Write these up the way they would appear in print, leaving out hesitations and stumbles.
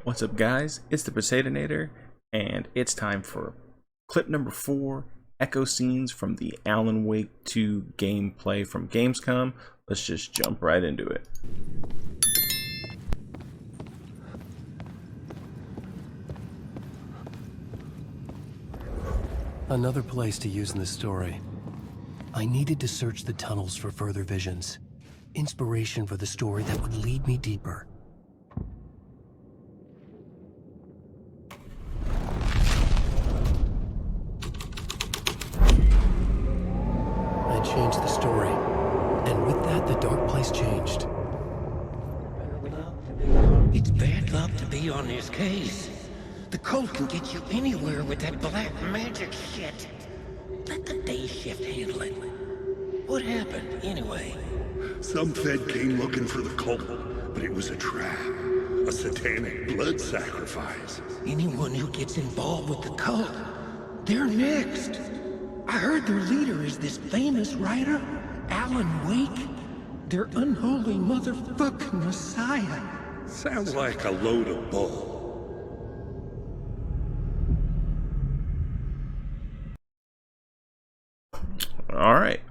What's up, guys? It's the Poseidinator, and it's time for clip number 4, Echo Scenes from the Alan Wake 2 gameplay from Gamescom. Let's just jump right into it. Another place to use in the story. I needed to search the tunnels for further visions. Inspiration for the story that would lead me deeper. I changed the story. And with that, the dark place changed. It's bad luck to be on this case. The cult can get you anywhere with that black magic shit. Let the day shift handle it. What happened, anyway? Some Fed came looking for the cult, but it was a trap. A satanic blood sacrifice. Anyone who gets involved with the cult, they're next. I heard their leader is this famous writer, Alan Wake. Their unholy motherfucking messiah. Sounds like a load of bull. All right.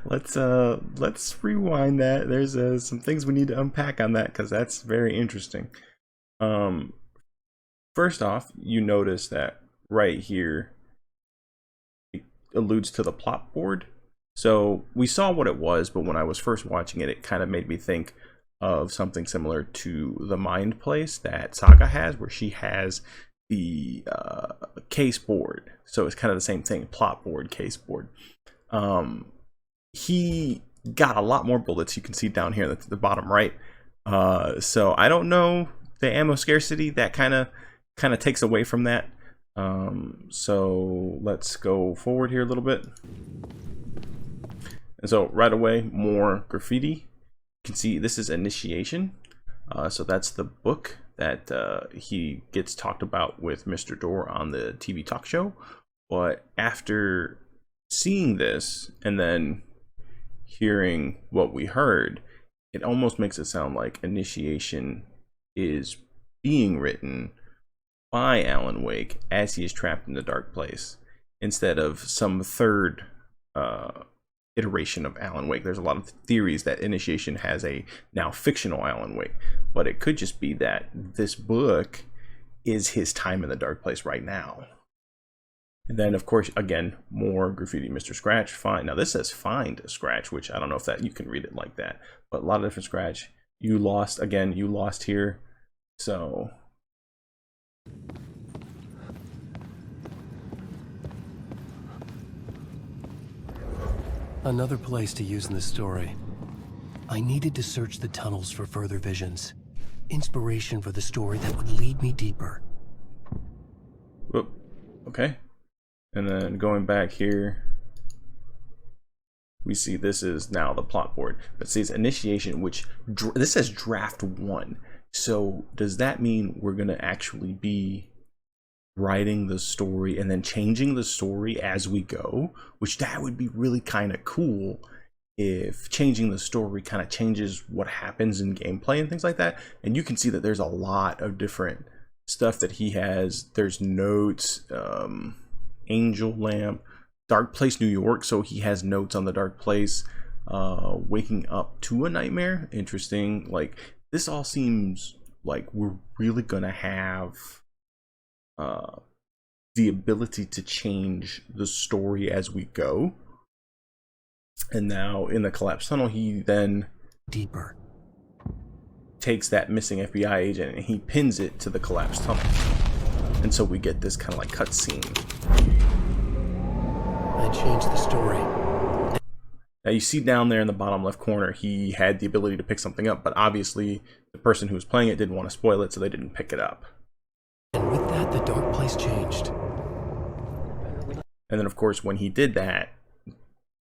Let's rewind that. There's some things we need to unpack on that because that's very interesting. First off, you notice that right here it alludes to the plot board. So we saw what it was, but when I was first watching it, it kind of made me think of something similar to the Mind Place that Saga has, where she has the case board. So it's kind of the same thing, plot board, case board. He got a lot more bullets. You can see down here at the bottom right. So I don't know, the ammo scarcity, that kind of takes away from that. So let's go forward here a little bit. And so right away, more graffiti. You can see this is Initiation. So that's the book that he gets talked about with Mr. Dorr on the TV talk show. But after seeing this and then hearing what we heard, it almost makes it sound like Initiation is being written by Alan Wake as he is trapped in the dark place, instead of some third iteration of Alan Wake. There's a lot of theories that Initiation has a now fictional Alan Wake, but it could just be that this book is his time in the dark place right now. And then, of course, again, more graffiti. Mr. Scratch, fine. Now this says find Scratch, which I don't know if that you can read it like that, but a lot of different Scratch. You lost, again, you lost here. So Another place to use in the story. I needed to search the tunnels for further visions. Inspiration for the story that would lead me deeper. whoop, okay. And then going back here, we see this is now the plot board. But it says Initiation, which this says draft 1. So does that mean we're going to actually be writing the story and then changing the story as we go? Which that would be really kind of cool if changing the story kind of changes what happens in gameplay and things like that. And you can see that there's a lot of different stuff that he has. There's notes, Angel Lamp, Dark Place, New York. So he has notes on the Dark Place, waking up to a nightmare. Interesting. Like, this all seems like we're really gonna have the ability to change the story as we go. And now in the collapsed tunnel, he then Deeper. takes that missing FBI agent and he pins it to the collapsed tunnel. And so we get this kind of like cutscene. I changed the story. Now you see down there in the bottom left corner, he had the ability to pick something up, but obviously the person who was playing it didn't want to spoil it, so they didn't pick it up. And with that, the dark place changed. And then of course, when he did that,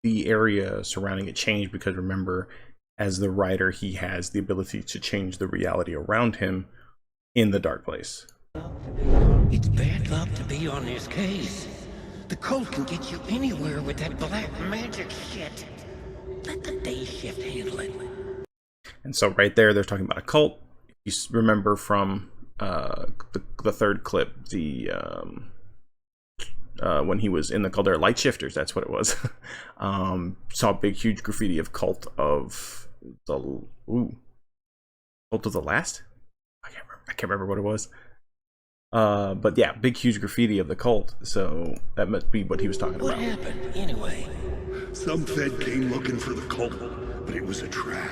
the area surrounding it changed, because remember, as the writer, he has the ability to change the reality around him in the dark place. It's bad luck to be on this case. The cult can get you anywhere with that black magic shit. Let the day shift handle it. And so right there, they're talking about a cult. You remember from the third clip, the when he was in the cult, they're light shifters. That's what it was. Saw big, huge graffiti of cult of the cult of the last. I can't remember what it was. But yeah, big, huge graffiti of the cult. So that must be what he was talking about. What happened anyway? Some Fed came looking for the cult, but it was a trap.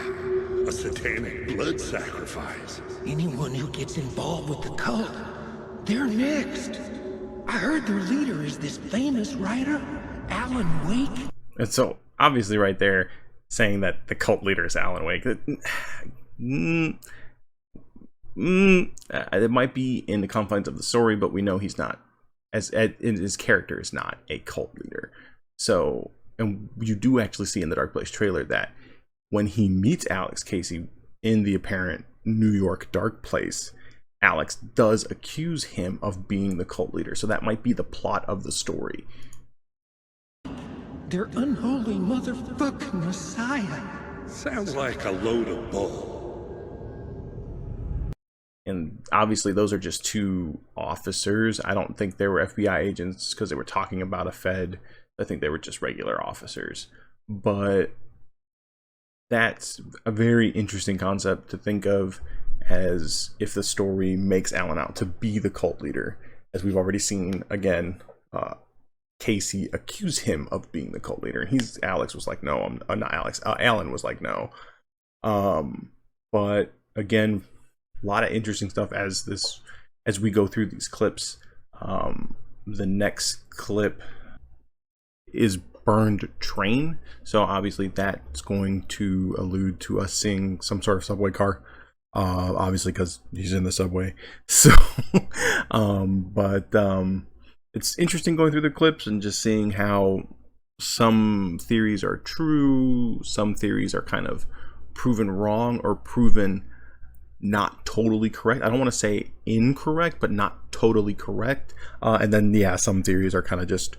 A satanic blood sacrifice. Anyone who gets involved with the cult, they're next. I heard their leader is this famous writer, Alan Wake. And so, obviously right there, saying that the cult leader is Alan Wake. It might be in the confines of the story, but we know he's not, his character is not a cult leader. So, and you do actually see in the Dark Place trailer that when he meets Alex Casey in the apparent New York Dark Place, Alex does accuse him of being the cult leader. So that might be the plot of the story. Their unholy motherfucking messiah. Sounds like a load of bull. And obviously those are just two officers. I don't think they were FBI agents because they were talking about a Fed. I think they were just regular officers. But that's a very interesting concept to think of, as if the story makes Alan out to be the cult leader, as we've already seen again. Casey accused him of being the cult leader, and Alex was like, no, I'm not Alex. Alan was like, no. But again, a lot of interesting stuff as we go through these clips. The next clip is Burned Train, so obviously that's going to allude to us seeing some sort of subway car. Obviously because he's in the subway. So it's interesting going through the clips and just seeing how some theories are true, some theories are kind of proven wrong or proven not totally correct. I don't want to say incorrect, but not totally correct. And then yeah, some theories are kind of just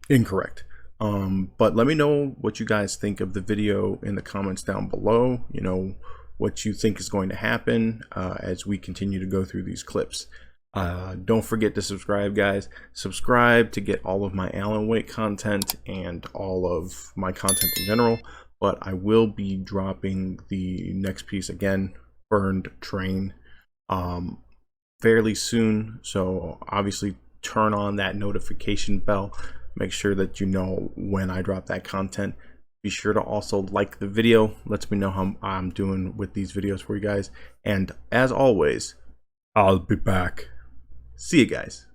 incorrect. But let me know what you guys think of the video in the comments down below. You know, what you think is going to happen as we continue to go through these clips. Don't forget to subscribe, guys. Subscribe to get all of my Alan Wake content and all of my content in general. But I will be dropping the next piece again, Burned Train, fairly soon. So obviously turn on that notification bell. Make sure that you know when I drop that content. Be sure to also like the video. Lets me know how I'm doing with these videos for you guys. And as always, I'll be back. See you guys.